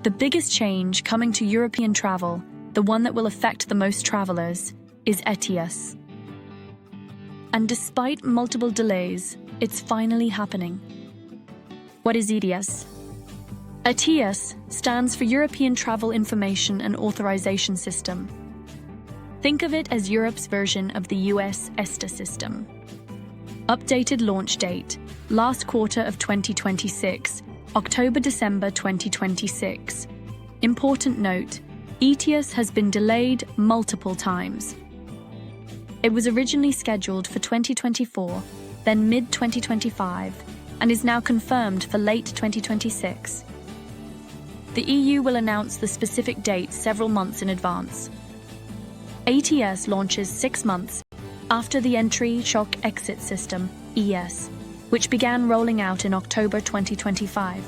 The biggest change coming to European travel, the one that will affect the most travelers, is ETIAS. And despite multiple delays, it's finally happening. What is ETIAS? ETIAS stands for European Travel Information and Authorization System. Think of it as Europe's version of the US ESTA system. Updated launch date, last quarter of 2026, October-December 2026. Important note, ETIAS has been delayed multiple times. It was originally scheduled for 2024, then mid-2025, and is now confirmed for late 2026. The EU will announce the specific date several months in advance. ETIAS launches 6 months after the Entry Shock Exit System, ES, which began rolling out in October 2025.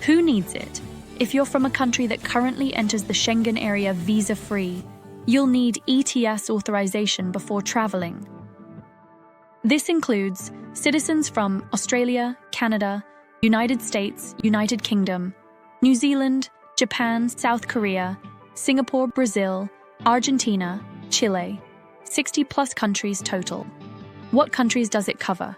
Who needs it? If you're from a country that currently enters the Schengen Area visa-free, you'll need ETIAS authorization before traveling. This includes citizens from Australia, Canada, United States, United Kingdom, New Zealand, Japan, South Korea, Singapore, Brazil, Argentina, Chile, 60+ countries total. What countries does it cover?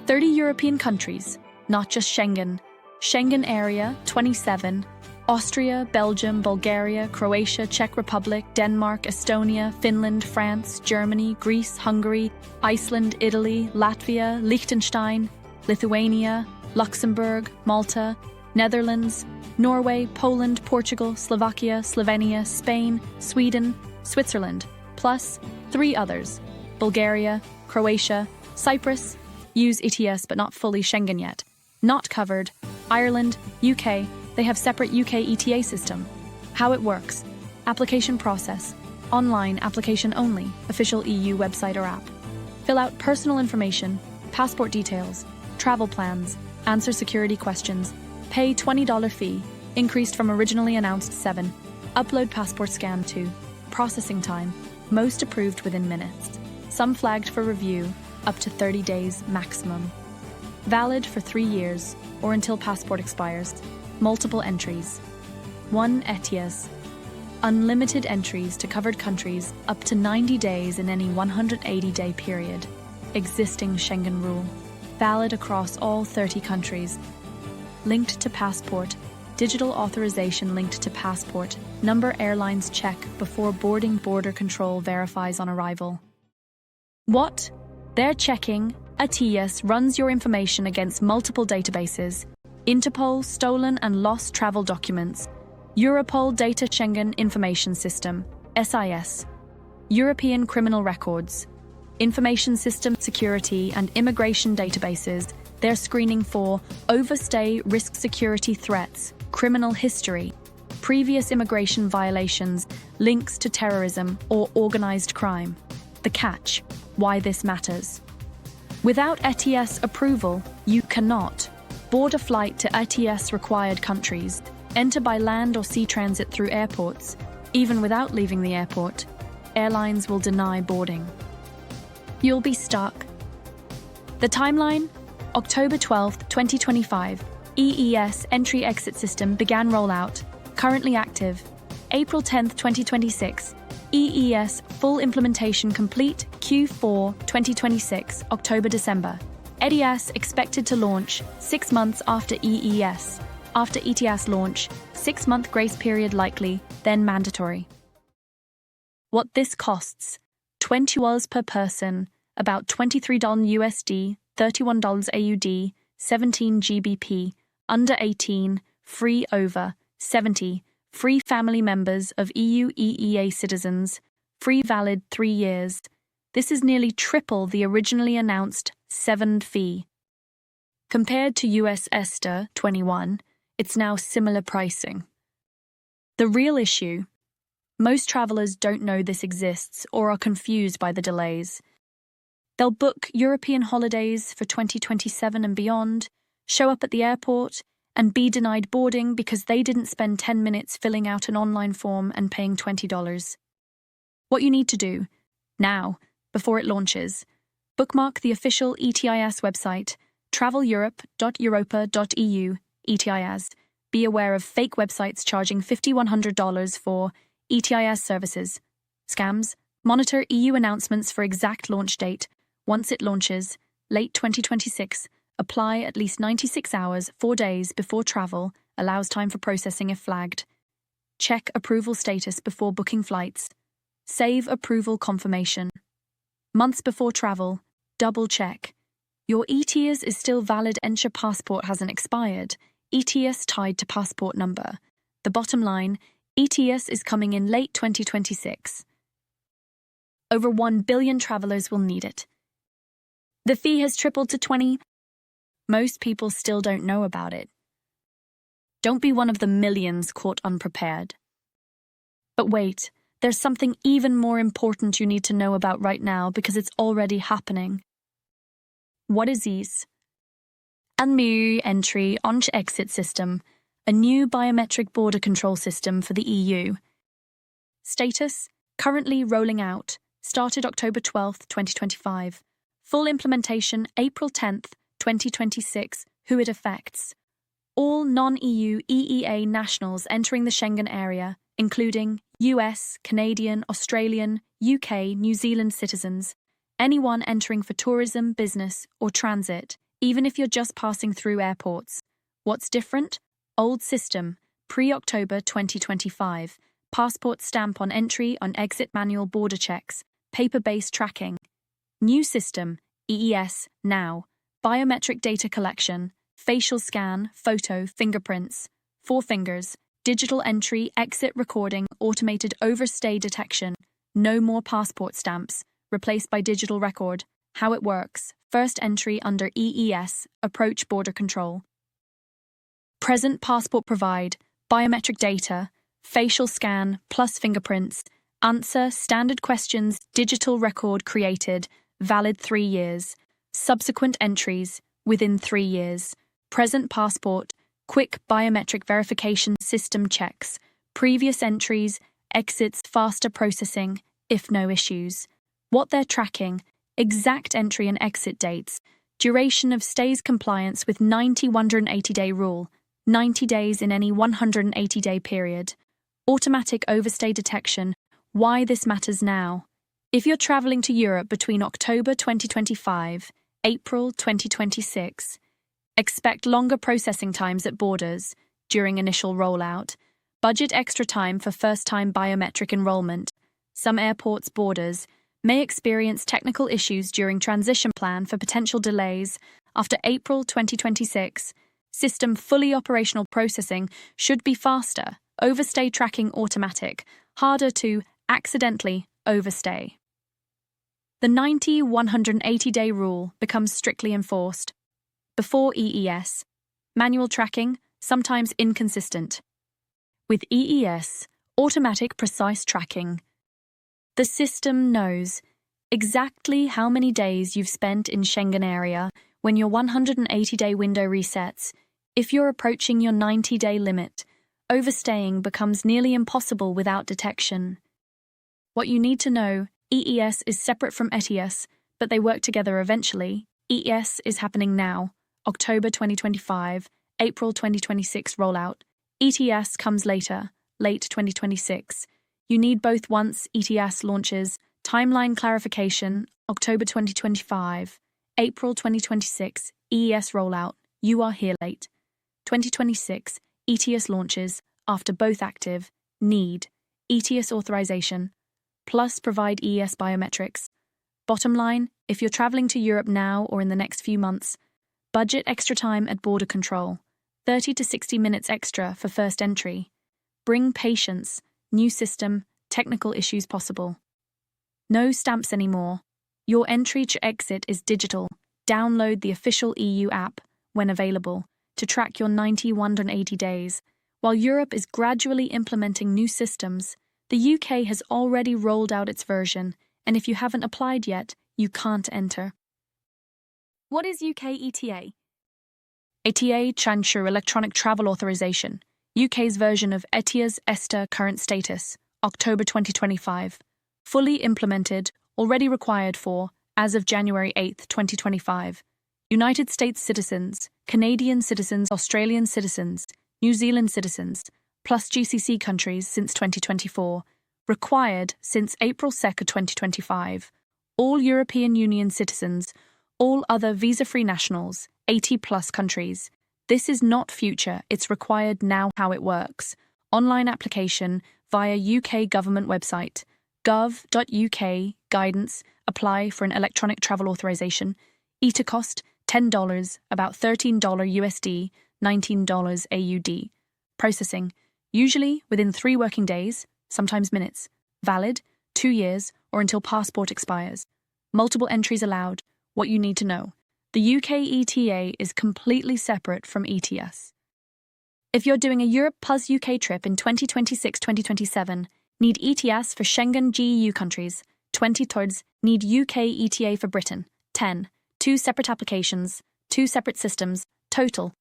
30 European countries, not just Schengen. Schengen Area, 27, Austria, Belgium, Bulgaria, Croatia, Czech Republic, Denmark, Estonia, Finland, France, Germany, Greece, Hungary, Iceland, Italy, Latvia, Liechtenstein, Lithuania, Luxembourg, Malta, Netherlands, Norway, Poland, Portugal, Slovakia, Slovenia, Spain, Sweden, Switzerland, plus 3 others, Bulgaria, Croatia, Cyprus, use ETIAS but not fully Schengen yet, not covered, Ireland, UK, they have separate UK ETA system. How it works, application process, online application only, official EU website or app. Fill out personal information, passport details, travel plans, answer security questions, pay $20 fee, increased from originally announced $7, upload passport scan 2, processing time, most approved within minutes, some flagged for review, up to 30 days maximum. Valid for 3 years, or until passport expires. Multiple entries. 1 ETIAS. Unlimited entries to covered countries up to 90 days in any 180-day period. Existing Schengen rule. Valid across all 30 countries. Linked to passport. Digital authorization linked to passport. Number airlines check before boarding. Border control verifies on arrival. What? They're checking. ETIAS runs your information against multiple databases. Interpol, stolen and lost travel documents. Europol Data Schengen Information System, SIS. European Criminal Records. Information System Security and Immigration Databases. They're screening for overstay, risk security threats, criminal history, previous immigration violations, links to terrorism or organized crime. The catch, why this matters. Without ETIAS approval, you cannot board a flight to ETIAS required countries, enter by land or sea transit through airports. Even without leaving the airport, airlines will deny boarding. You'll be stuck. The timeline? October 12, 2025, EES Entry-Exit System began rollout, currently active. April 10, 2026, EES full implementation complete, Q4 2026, October-December. ETIAS expected to launch 6 months after EES. After ETIAS launch, 6-month grace period likely, then mandatory. What this costs: $20 per person, about $23 USD, $31 AUD, 17 GBP, under 18, free over, 70, free family members of EU EEA citizens, free valid 3 years. This is nearly triple the originally announced $7 fee. Compared to US ESTA 21, it's now similar pricing. The real issue: most travelers don't know this exists or are confused by the delays. They'll book European holidays for 2027 and beyond, show up at the airport, and be denied boarding because they didn't spend 10 minutes filling out an online form and paying $20. What you need to do, now, before it launches, bookmark the official ETIAS website, traveleurope.europa.eu, ETIAS, Be aware of fake websites charging $5,100 for ETIAS services. Scams. Monitor EU announcements for exact launch date. Once it launches, late 2026, apply at least 96 hours, 4 days before travel, allows time for processing if flagged. Check approval status before booking flights. Save approval confirmation. Months before travel, double check. Your ETIAS is still valid and your passport hasn't expired. ETIAS tied to passport number. The bottom line, ETIAS is coming in late 2026. Over 1 billion travelers will need it. The fee has tripled to 20. Most people still don't know about it. Don't be one of the millions caught unprepared. But wait, there's something even more important you need to know about right now because it's already happening. What is ETIAS? A new entry on exit system, a new biometric border control system for the EU. Status, currently rolling out, started October 12, 2025. Full implementation April 10, 2026, who it affects. All non-EU EEA nationals entering the Schengen Area, including US, Canadian, Australian, UK, New Zealand citizens, anyone entering for tourism, business, or transit, even if you're just passing through airports. What's different? Old system, pre-October 2025, passport stamp on entry on exit manual border checks, paper-based tracking. New system, EES, now, biometric data collection, facial scan, photo, fingerprints, 4 fingers, digital entry, exit recording, automated overstay detection, no more passport stamps, replaced by digital record. How it works, first entry under EES, approach border control. Present passport provide, biometric data, facial scan plus fingerprints, answer standard questions, digital record created, valid 3 years, subsequent entries, within 3 years, present passport, quick biometric verification system checks, previous entries, exits faster processing, if no issues. What they're tracking, exact entry and exit dates, duration of stays compliance with 180-day rule, 90 days in any 180-day period, automatic overstay detection, why this matters now. If you're traveling to Europe between October 2025, April 2026, expect longer processing times at borders during initial rollout, budget extra time for first-time biometric enrollment. Some airports' borders may experience technical issues during transition plan for potential delays. After April 2026, system fully operational processing should be faster, overstay tracking automatic, harder to accidentally overstay. The 180-day rule becomes strictly enforced. Before EES, manual tracking, sometimes inconsistent. With EES, automatic precise tracking, the system knows exactly how many days you've spent in Schengen Area when your 180-day window resets. If you're approaching your 90-day limit, overstaying becomes nearly impossible without detection. What you need to know, EES is separate from ETIAS, but they work together eventually. EES is happening now, October 2025, April 2026 rollout. ETIAS comes later, late 2026. You need both once ETIAS launches. Timeline clarification, October 2025, April 2026, EES rollout. You are here late. 2026, ETIAS launches, after both active, need ETIAS authorization, plus provide EES biometrics. Bottom line, if you're traveling to Europe now or in the next few months, budget extra time at border control, 30 to 60 minutes extra for first entry. Bring patience, new system, technical issues possible. No stamps anymore. Your entry to exit is digital. Download the official EU app, when available, to track your 180 days. While Europe is gradually implementing new systems, the UK has already rolled out its version, and if you haven't applied yet, you can't enter. What is UK ETA? ETA Transfer Electronic Travel Authorization, UK's version of ETIAS ESTA current status, October 2025. Fully implemented, already required for, as of January 8, 2025. United States citizens, Canadian citizens, Australian citizens, New Zealand citizens, plus GCC countries since 2024, required since April 2nd, 2025, all European Union citizens, all other visa-free nationals, 80-plus countries. This is not future, it's required now. How it works. Online application via UK government website, gov.uk, guidance, apply for an electronic travel authorization, ETA cost, $10, about $13 USD, $19 AUD. Processing, usually within 3 working days, sometimes minutes. Valid, 2 years, or until passport expires. Multiple entries allowed. What you need to know. The UK ETA is completely separate from ETIAS. If you're doing a Europe plus UK trip in 2026-2027, need ETIAS for Schengen GEU countries. 20 towards need UK ETA for Britain. 10. 2 separate applications, 2 separate systems, total.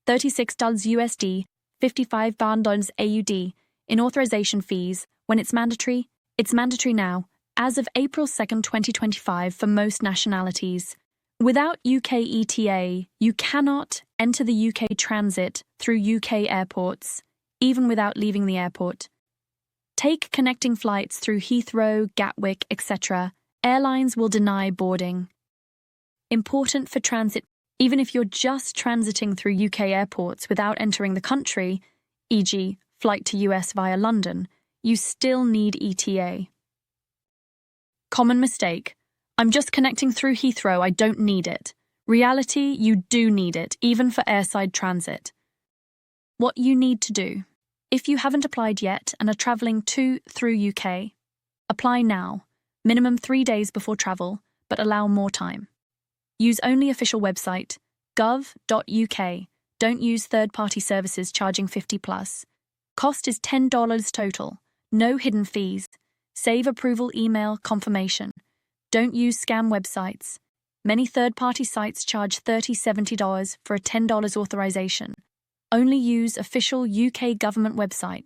$36 USD, $55 AUD. In authorization fees, when it's mandatory now, as of April 2nd, 2025 for most nationalities. Without UK ETA, you cannot enter the UK transit through UK airports, even without leaving the airport. Take connecting flights through Heathrow, Gatwick, etc. Airlines will deny boarding. Important for transit, even if you're just transiting through UK airports without entering the country, e.g., flight to US via London, you still need ETA. Common mistake. I'm just connecting through Heathrow, I don't need it. Reality, you do need it, even for airside transit. What you need to do. If you haven't applied yet and are travelling to through UK, apply now, minimum 3 days before travel, but allow more time. Use only official website, gov.uk. Don't use third-party services charging $50+. Cost is $10 total. No hidden fees. Save approval email confirmation. Don't use scam websites. Many third-party sites charge $30-70 for a $10 authorization. Only use official UK government website.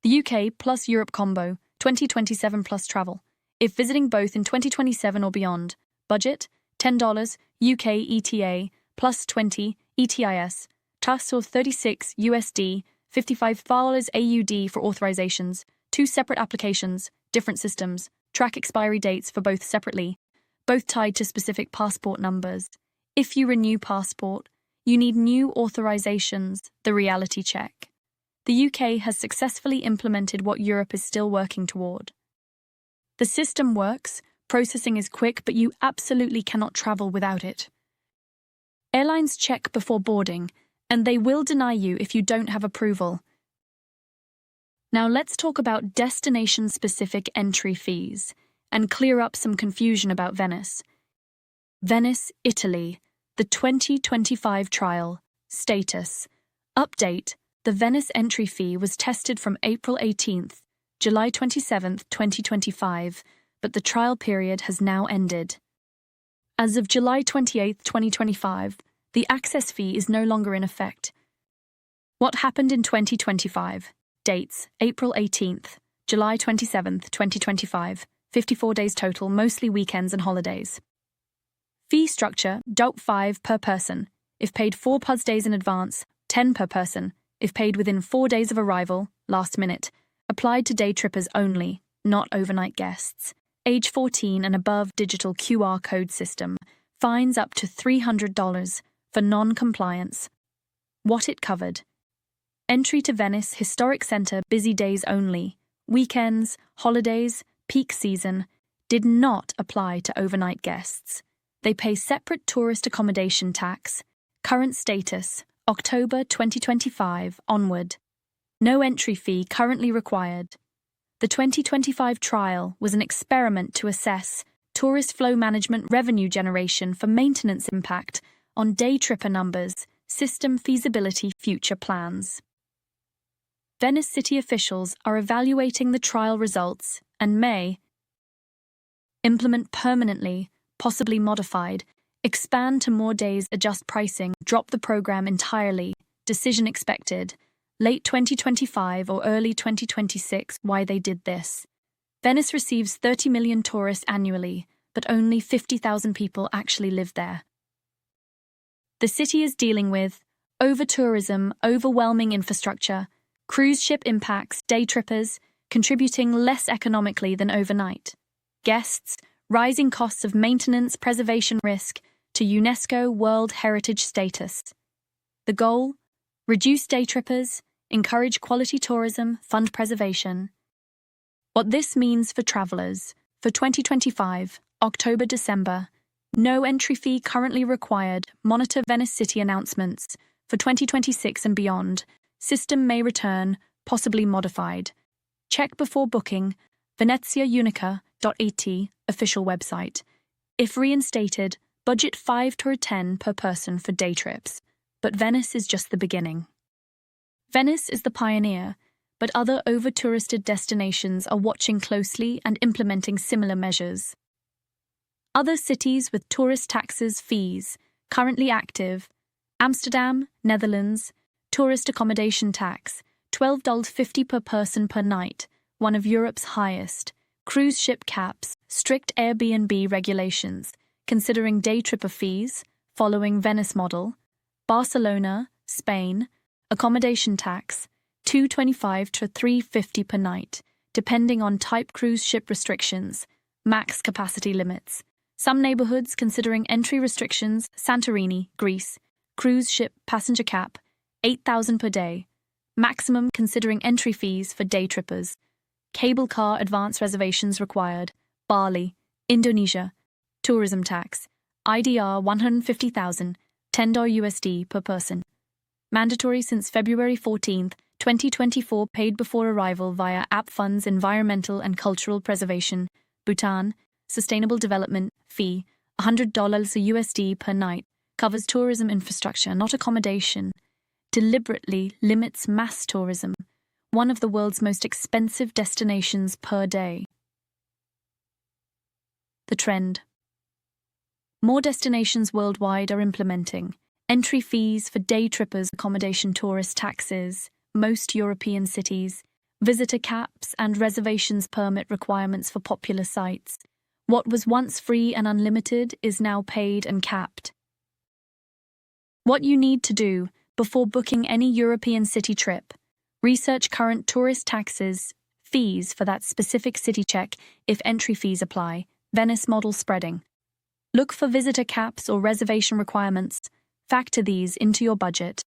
The UK plus Europe combo, 2027 plus travel. If visiting both in 2027 or beyond. Budget, $10, UK ETA, plus 20, ETIAS, plus or 36 USD, $55 AUD for authorizations, 2 separate applications, different systems, track expiry dates for both separately, both tied to specific passport numbers. If you renew passport, you need new authorizations, the reality check. The UK has successfully implemented what Europe is still working toward. The system works, processing is quick, but you absolutely cannot travel without it. Airlines check before boarding, and they will deny you if you don't have approval. Now let's talk about destination-specific entry fees and clear up some confusion about Venice. Venice, Italy, the 2025 trial, status. Update, the Venice entry fee was tested from April 18th, July 27th, 2025, but the trial period has now ended. As of July 28th, 2025, the access fee is no longer in effect. What happened in 2025? Dates, April 18th, July 27th, 2025, 54 days total, mostly weekends and holidays. Fee structure, $5 per person. If paid 4 PUS days in advance, $10 per person. If paid within 4 days of arrival, last minute. Applied to day trippers only, not overnight guests. Age 14 and above digital QR code system. Fines up to $300 for non-compliance. What it covered. Entry to Venice Historic Centre busy days only. Weekends, holidays, peak season. Did not apply to overnight guests. They pay separate tourist accommodation tax. Current status, October 2025 onward. No entry fee currently required. The 2025 trial was an experiment to assess tourist flow management revenue generation for maintenance impact on day tripper numbers, system feasibility future plans. Venice city officials are evaluating the trial results and may implement permanently, possibly modified, expand to more days, adjust pricing, drop the program entirely, decision expected, late 2025 or early 2026. Why they did this. Venice receives 30 million tourists annually, but only 50,000 people actually live there. The city is dealing with Over-tourism, overwhelming infrastructure, cruise ship impacts day trippers, contributing less economically than overnight. Guests, rising costs of maintenance, preservation risk to UNESCO World Heritage status. The goal? Reduce day trippers, encourage quality tourism, fund preservation. What this means for travelers: for 2025, October-December, no entry fee currently required. Monitor Venice City announcements. For 2026 and beyond, system may return, possibly modified. Check before booking. VeneziaUnica.it official website. If reinstated, budget 5 to 10 per person for day trips. But Venice is just the beginning. Venice is the pioneer, but other over-touristed destinations are watching closely and implementing similar measures. Other cities with tourist taxes fees currently active: Amsterdam, Netherlands, tourist accommodation tax, $12.50 per person per night, one of Europe's highest. Cruise ship caps, strict Airbnb regulations, considering day tripper fees, following Venice model. Barcelona, Spain, accommodation tax, $2.25 to $3.50 per night, depending on type. Cruise ship restrictions, max capacity limits. Some neighborhoods considering entry restrictions: Santorini, Greece, cruise ship passenger cap, $8,000 per day. Maximum considering entry fees for day trippers. Cable car advance reservations required. Bali, Indonesia, tourism tax, IDR $150,000, $10 USD per person. Mandatory since February 14, 2024, paid before arrival via app. Funds environmental and cultural preservation. Bhutan, sustainable development fee, $100 USD per night, covers tourism infrastructure, not accommodation. Deliberately limits mass tourism, one of the world's most expensive destinations per day. The trend. More destinations worldwide are implementing entry fees for day trippers, accommodation, tourist taxes. Most European cities, visitor caps and reservations permit requirements for popular sites. What was once free and unlimited is now paid and capped. What you need to do before booking any European city trip: research current tourist taxes, fees for that specific city. Check if entry fees apply. Venice model spreading. Look for visitor caps or reservation requirements. Factor these into your budget.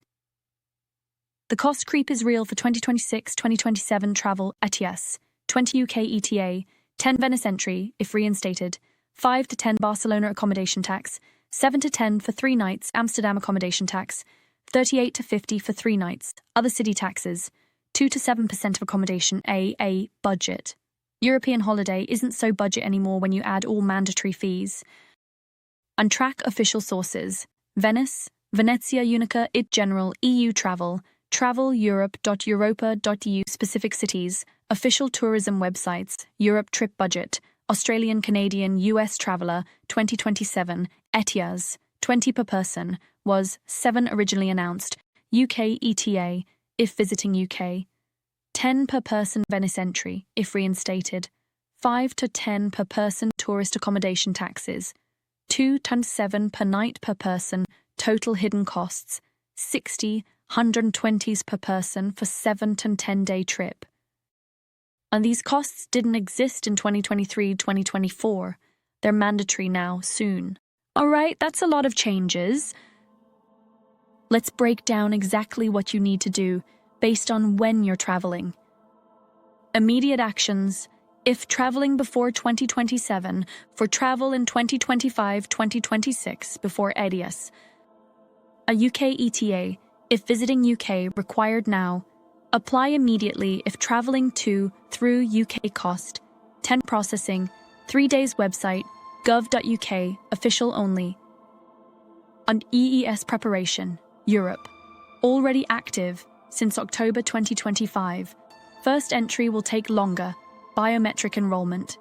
The cost creep is real for 2026-2027 travel. ETIAS, 20 UK ETA, 10 Venice entry, if reinstated, 5 to 10 Barcelona accommodation tax, 7 to 10 for 3 nights Amsterdam accommodation tax, 38 to 50 for 3 nights, other city taxes, 2 to 7% of accommodation. A budget. European holiday isn't so budget anymore when you add all mandatory fees. Untrack official sources. Venice, Venezia Unica, IT General, EU Travel, traveleurope.europa.eu, specific cities, official tourism websites, Europe trip budget, Australian, Canadian, US traveller, 2027, ETIAS, 20 per person, was 7 originally announced, UK ETA, if visiting UK, 10 per person Venice entry, if reinstated, 5 to 10 per person tourist accommodation taxes, 2 to 7 per night per person, total hidden costs, 60, 120s per person for 7 to 10-day trip. And these costs didn't exist in 2023-2024. They're mandatory now, soon. Alright, that's a lot of changes. Let's break down exactly what you need to do based on when you're traveling. Immediate actions. If traveling before 2027, for travel in 2025-2026 before ETIAS. A UK ETA, if visiting UK, required now. Apply immediately if traveling to, through UK. Cost, 10 processing, 3 days website, gov.uk, official only. On EES preparation, Europe. Already active since October 2025. First entry will take longer. Biometric enrollment.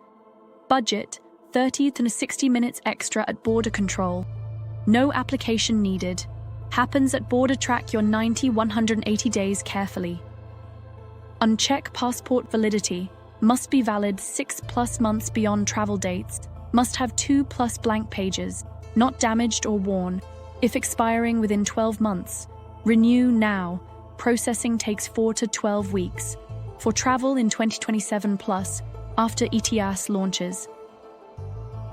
Budget, 30 to 60 minutes extra at border control. No application needed. Happens at border. Track your 180 days carefully. Uncheck passport validity. Must be valid 6+ months beyond travel dates. Must have 2+ blank pages, not damaged or worn. If expiring within 12 months, Renew now. Processing takes 4 to 12 weeks. For travel in 2027 plus, after ETIAS launches.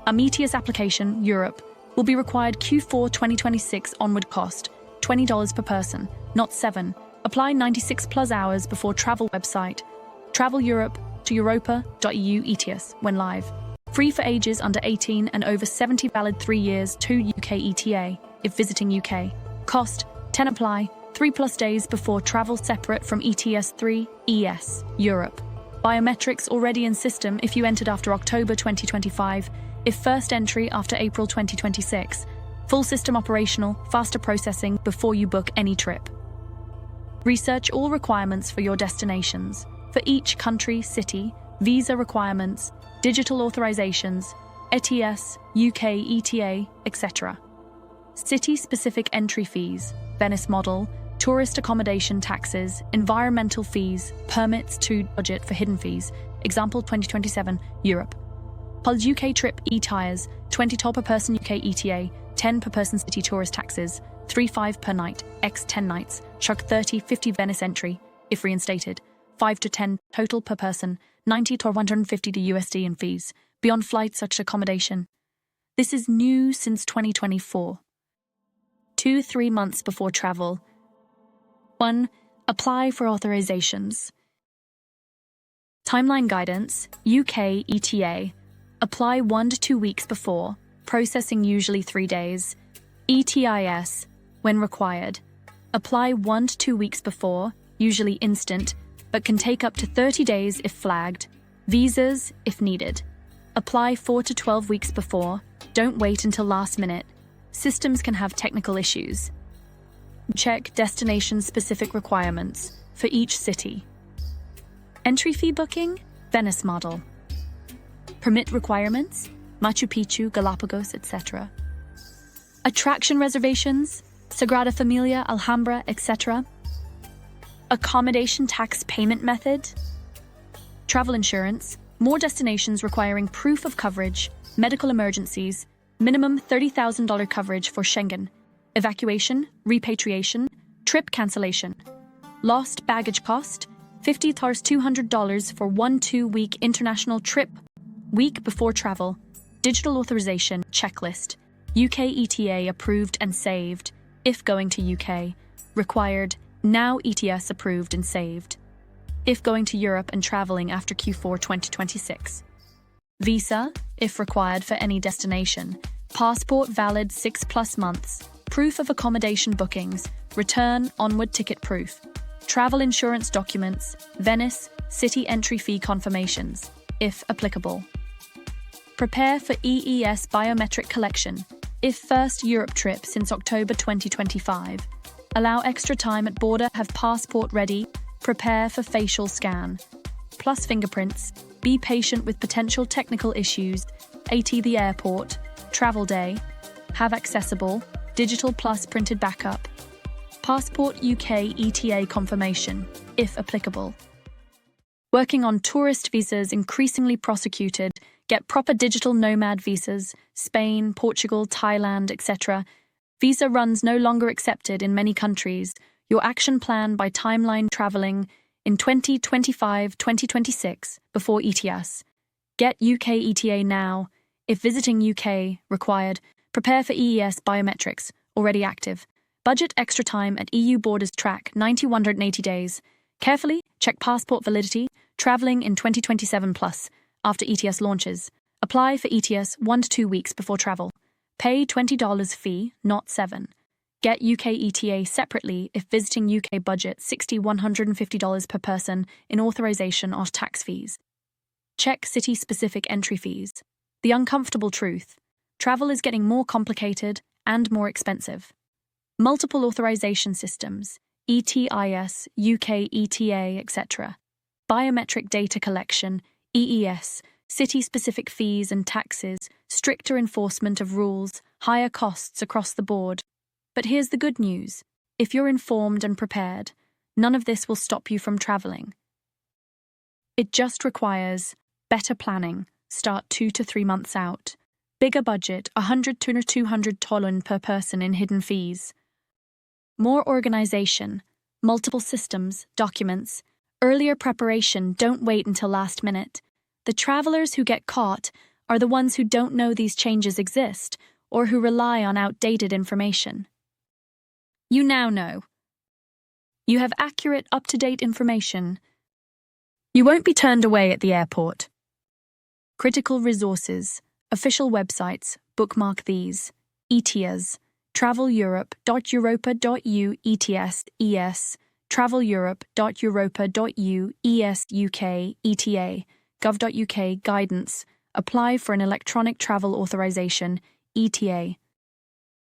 ETIAS application, Europe, will be required Q4 2026 onward cost, $20 per person, not $7. Apply 96 plus hours before travel website. Travel Europe to europa.eu ETIAS when live. Free for ages under 18 and over 70, valid 3 years to UK ETA if visiting UK. Cost, 10 apply, 3+ days before travel, separate from ETS 3, ES, Europe. Biometrics already in system if you entered after October 2025, if first entry after April 2026. Full system operational, faster processing before you book any trip. Research all requirements for your destinations. For each country, city, visa requirements, digital authorizations, ETIAS, UK ETA, etc. City-specific entry fees, Venice model, tourist accommodation taxes, environmental fees, permits to budget for hidden fees, example 2027, Europe. Pulse UK trip ETIAS, $20 per person UK ETA, 10 per person city tourist taxes, 3-5 per night, x 10 nights, shark 30-50 Venice entry, if reinstated, 5 to 10 total per person, 90 to 150 to USD in fees, beyond flight such accommodation. This is new since 2024. 2-3 months before travel. 1. Apply for authorizations. Timeline guidance, UK ETA. Apply 1 to 2 weeks before, processing usually 3 days. ETIAS, when required. Apply 1 to 2 weeks before, usually instant, but can take up to 30 days if flagged. Visas, if needed. Apply 4 to 12 weeks before, don't wait until last minute. Systems can have technical issues. Check destination-specific requirements for each city. Entry fee booking, Venice model. Permit requirements, Machu Picchu, Galapagos, etc. Attraction reservations, Sagrada Familia, Alhambra, etc. Accommodation tax payment method. Travel insurance, more destinations requiring proof of coverage, medical emergencies, minimum $30,000 coverage for Schengen, evacuation, repatriation, trip cancellation. Lost baggage cost, $50 to $200 for 1-2 week international trip, week before travel. Digital authorization checklist, UK ETA approved and saved, if going to UK. Required, now ETS approved and saved, if going to Europe and traveling after Q4 2026. Visa, if required for any destination. Passport valid 6+ months. Proof of accommodation bookings. Return onward ticket proof. Travel insurance documents. Venice, city entry fee confirmations, if applicable. Prepare for EES biometric collection, if first Europe trip since October 2025. Allow extra time at border, have passport ready, prepare for facial scan. Plus fingerprints, be patient with potential technical issues, AT the airport, travel day, have accessible, digital plus printed backup. Passport UK ETA confirmation, if applicable. Working on tourist visas increasingly prosecuted, get proper digital nomad visas, Spain, Portugal, Thailand, etc. Visa runs no longer accepted in many countries. Your action plan by timeline traveling in 2025-2026 before ETIAS. Get UK ETA now. If visiting UK required, prepare for EES biometrics, already active. Budget extra time at EU borders track 180 days. Carefully check passport validity, traveling in 2027 plus, after ETS launches. Apply for ETS 1 to 2 weeks before travel. Pay $20 fee, not $7. Get UK ETA separately if visiting UK budget $60 $150 per person in authorization or tax fees. Check city-specific entry fees. The uncomfortable truth. Travel is getting more complicated and more expensive. Multiple authorization systems, ETIAS, UK ETA, etc. Biometric data collection, EES, city-specific fees and taxes, stricter enforcement of rules, higher costs across the board. But here's the good news. If you're informed and prepared, none of this will stop you from traveling. It just requires better planning, start 2 to 3 months out. Bigger budget, $100 to $200 per person in hidden fees. More organization, multiple systems, documents, earlier preparation. Don't wait until last minute. The travelers who get caught are the ones who don't know these changes exist or who rely on outdated information. You now know. You have accurate, up-to-date information. You won't be turned away at the airport. Critical resources, official websites, bookmark these. ETIAS, traveleurope.europa.eu, ETIAS, ES, traveleurope.europa.eu, ES UK, ETA, gov.uk guidance, apply for an electronic travel authorization, ETA.